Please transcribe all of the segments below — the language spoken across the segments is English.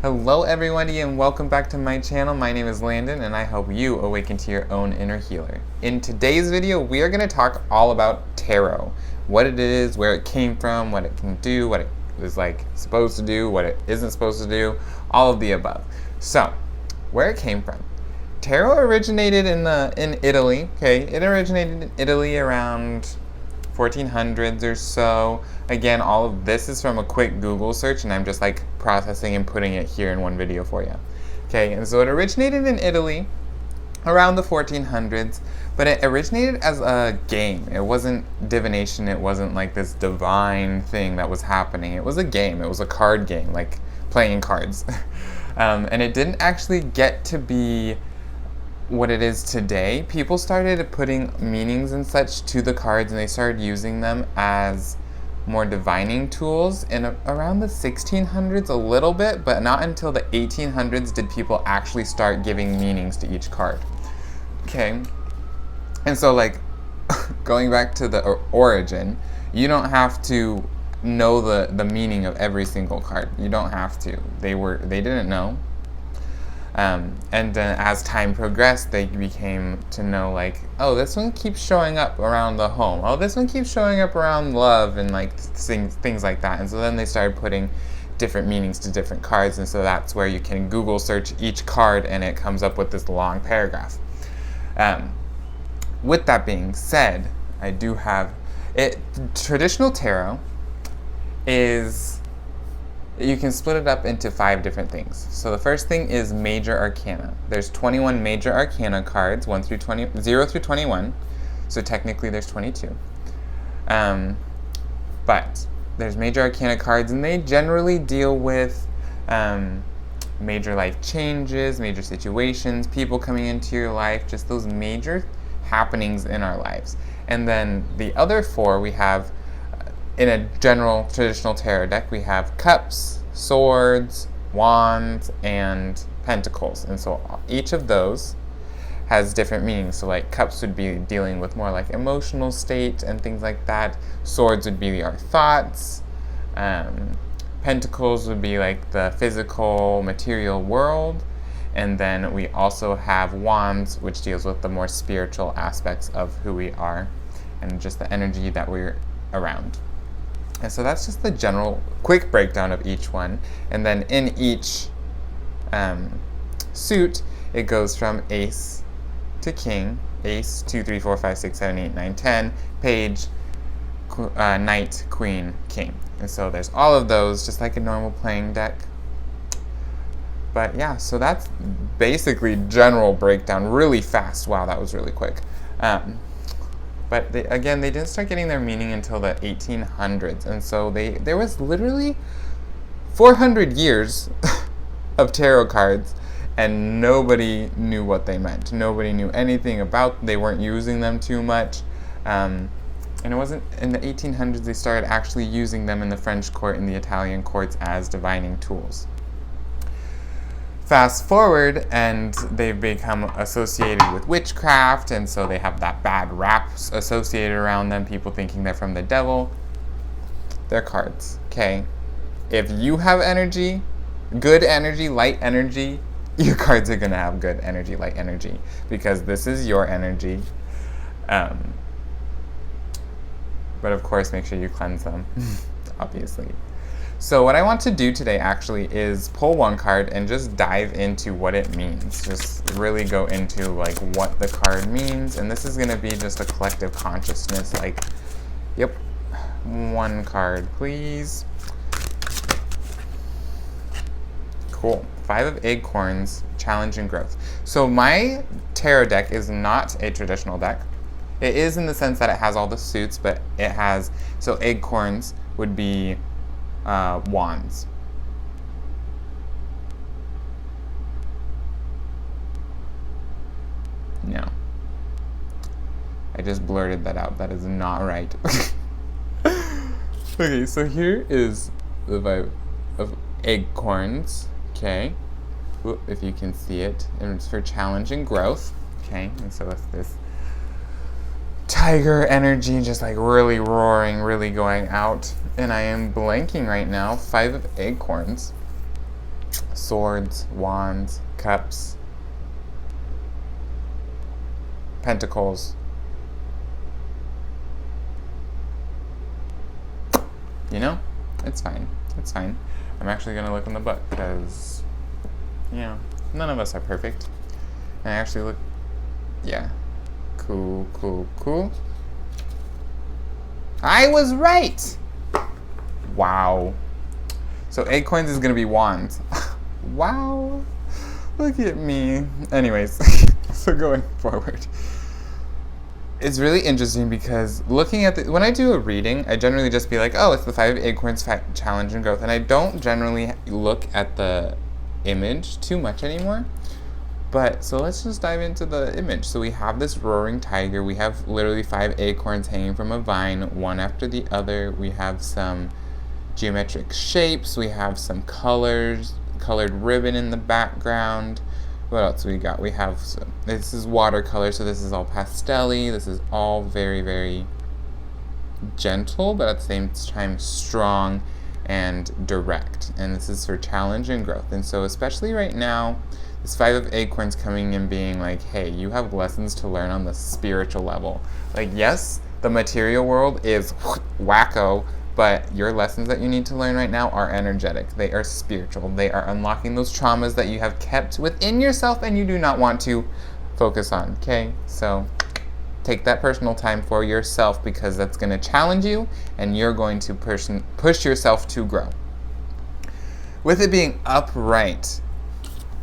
Hello everybody and welcome back to my channel. My name is Landon and I help you awaken to your own inner healer. In today's video, we are going to talk all about tarot. What it is, where it came from, what it can do, what it is supposed to do, what it isn't supposed to do, all of the above. So, where it came from. Tarot originated in Italy, okay? It originated in Italy around 1400s or so. Again, all of this is from a quick Google search and I'm just processing and putting it here in one video for you. Okay, and so it originated in Italy around the 1400s, but it originated as a game. It wasn't divination, it wasn't like this divine thing that was happening. It was a game, it was a card game, like playing cards. And it didn't actually get to be what it is today. People started putting meanings and such to the cards and they started using them as more divining tools in around the 1600s a little bit, but not until the 1800s did people actually start giving meanings to each card. Okay, and so going back to the origin, you don't have to know the meaning of every single card. You don't have to. They didn't know. And then as time progressed, they became to know oh, this one keeps showing up around the home. Oh, this one keeps showing up around love and things like that. And so then they started putting different meanings to different cards. And so that's where you can Google search each card and it comes up with this long paragraph. With that being said, I do have it. Traditional tarot is, you can split it up into 5 different things. So the first thing is major arcana. There's 21 major arcana cards, 0 through 21. So technically there's 22. But there's major arcana cards and they generally deal with major life changes, major situations, people coming into your life, just those major happenings in our lives. And then the other 4 we have, in a general traditional tarot deck, we have cups, swords, wands, and pentacles. And so each of those has different meanings. So cups would be dealing with more emotional state and things like that. Swords would be our thoughts. Pentacles would be the physical, material world. And then we also have wands, which deals with the more spiritual aspects of who we are and just the energy that we're around. And so that's just the general quick breakdown of each one. And then in each suit, it goes from ace to king, ace, 2, 3, 4, 5, 6, 7, 8, 9, 10, page, knight, queen, king. And so there's all of those, just like a normal playing deck. But yeah, so that's basically general breakdown, really fast. Wow, that was really quick. But they didn't start getting their meaning until the 1800s. And so there was literally 400 years of tarot cards and nobody knew what they meant. Nobody knew anything about them. They weren't using them too much. And it wasn't in the 1800s they started actually using them in the French court and the Italian courts as divining tools. Fast forward, and they've become associated with witchcraft, and so they have that bad rap associated around them, people thinking they're from the devil. They're cards, okay? If you have energy, good energy, light energy, your cards are gonna have good energy, light energy, because this is your energy. But of course, make sure you cleanse them, obviously. So what I want to do today actually is pull one card and just dive into what it means. Just really go into what the card means. And this is going to be just a collective consciousness. Yep, one card, please. Cool. 5 of acorns, challenge and growth. So my tarot deck is not a traditional deck. It is in the sense that it has all the suits, but it has, so acorns would be wands. No. I just blurted that out. That is not right. Okay, so here is the vibe of acorns. Okay. Whoop, if you can see it. And it's for challenge and growth. Okay, and so it's this tiger energy, just really roaring, really going out. And I am blanking right now. 5 of acorns. swords, wands, cups, pentacles. You know, it's fine. It's fine. I'm actually going to look in the book because, you know, none of us are perfect. And I actually look, yeah. Cool, cool, cool. I was right! Wow. So acorns is going to be wands. Wow. Look at me. Anyways, so going forward. It's really interesting because looking at when I do a reading, I generally just be like, oh, it's the 5 acorns challenge and growth. And I don't generally look at the image too much anymore. But, so let's just dive into the image. So we have this roaring tiger. We have literally 5 acorns hanging from a vine, one after the other. We have some geometric shapes. We have some colored ribbon in the background. What else we got? We have this is watercolor, so this is all pastel-y. This is all very, very gentle, but at the same time strong and direct. And this is for challenge and growth. And so especially right now, this 5 of acorns coming and being like, hey, you have lessons to learn on the spiritual level. Like, yes, the material world is wacko, but your lessons that you need to learn right now are energetic. They are spiritual. They are unlocking those traumas that you have kept within yourself and you do not want to focus on, okay? So take that personal time for yourself because that's going to challenge you and you're going to push yourself to grow. With it being upright,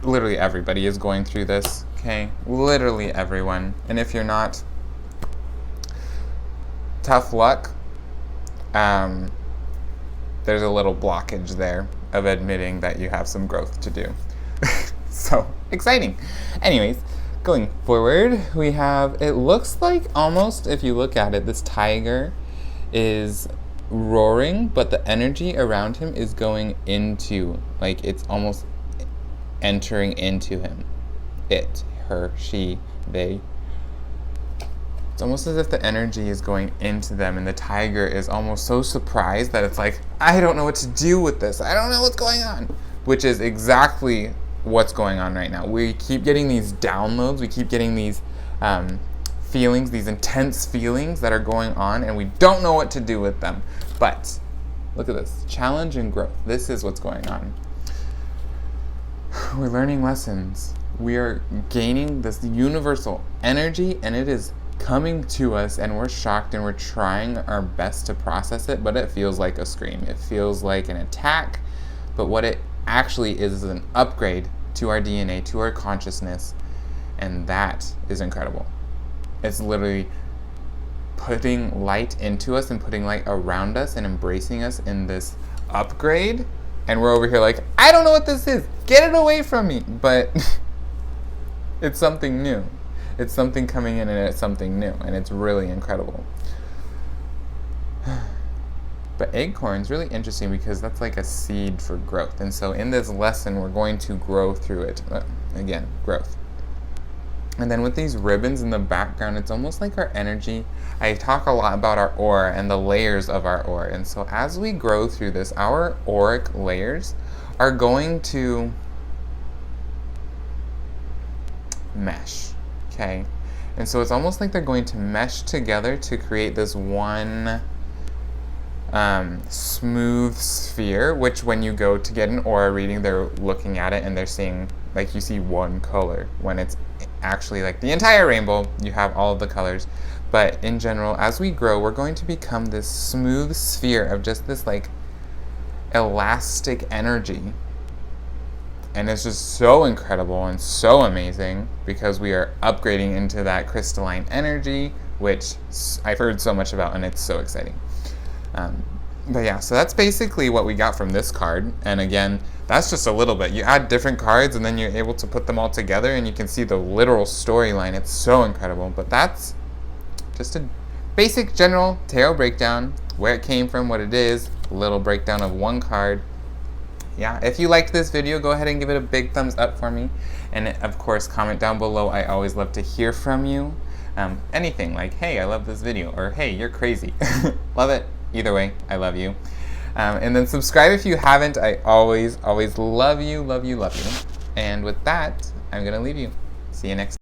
literally everybody is going through this, okay? Literally everyone. And if you're not, tough luck. There's a little blockage there of admitting that you have some growth to do. So, exciting. Anyways, going forward, we have, it looks like almost, if you look at it, this tiger is roaring, but the energy around him is going into, like it's almost entering into him. It, her, she, they. It's almost as if the energy is going into them and the tiger is almost so surprised that it's like, I don't know what to do with this. I don't know what's going on. Which is exactly what's going on right now. We keep getting these downloads. We keep getting these feelings, these intense feelings that are going on and we don't know what to do with them. But look at this. Challenge and growth. This is what's going on. We're learning lessons. We are gaining this universal energy and it is coming to us and we're shocked and we're trying our best to process it, but it feels like a scream. It feels like an attack, but what it actually is an upgrade to our DNA, to our consciousness, and that is incredible. It's literally putting light into us and putting light around us and embracing us in this upgrade, and we're over here like, I don't know what this is, get it away from me, but it's something new. It's something coming in and it's something new, and it's really incredible. But acorn's really interesting because that's like a seed for growth. And so in this lesson, we're going to grow through it. Again, growth. And then with these ribbons in the background, it's almost like our energy. I talk a lot about our aura and the layers of our aura. And so as we grow through this, our auric layers are going to mesh. Okay, and so it's almost like they're going to mesh together to create this one smooth sphere, which when you go to get an aura reading, they're looking at it and they're seeing, like you see one color, when it's actually like the entire rainbow, you have all of the colors. But in general, as we grow, we're going to become this smooth sphere of just this like elastic energy. And it's just so incredible and so amazing because we are upgrading into that crystalline energy, which I've heard so much about and it's so exciting. But yeah, so that's basically what we got from this card. And again, that's just a little bit. You add different cards and then you're able to put them all together and you can see the literal storyline. It's so incredible. But that's just a basic general tarot breakdown, where it came from, what it is, a little breakdown of one card. Yeah, if you liked this video, go ahead and give it a big thumbs up for me. And of course, comment down below. I always love to hear from you. Anything like, hey, I love this video, or hey, you're crazy. Love it. Either way, I love you. And then subscribe if you haven't. I always love you. And with that, I'm going to leave you. See you next time.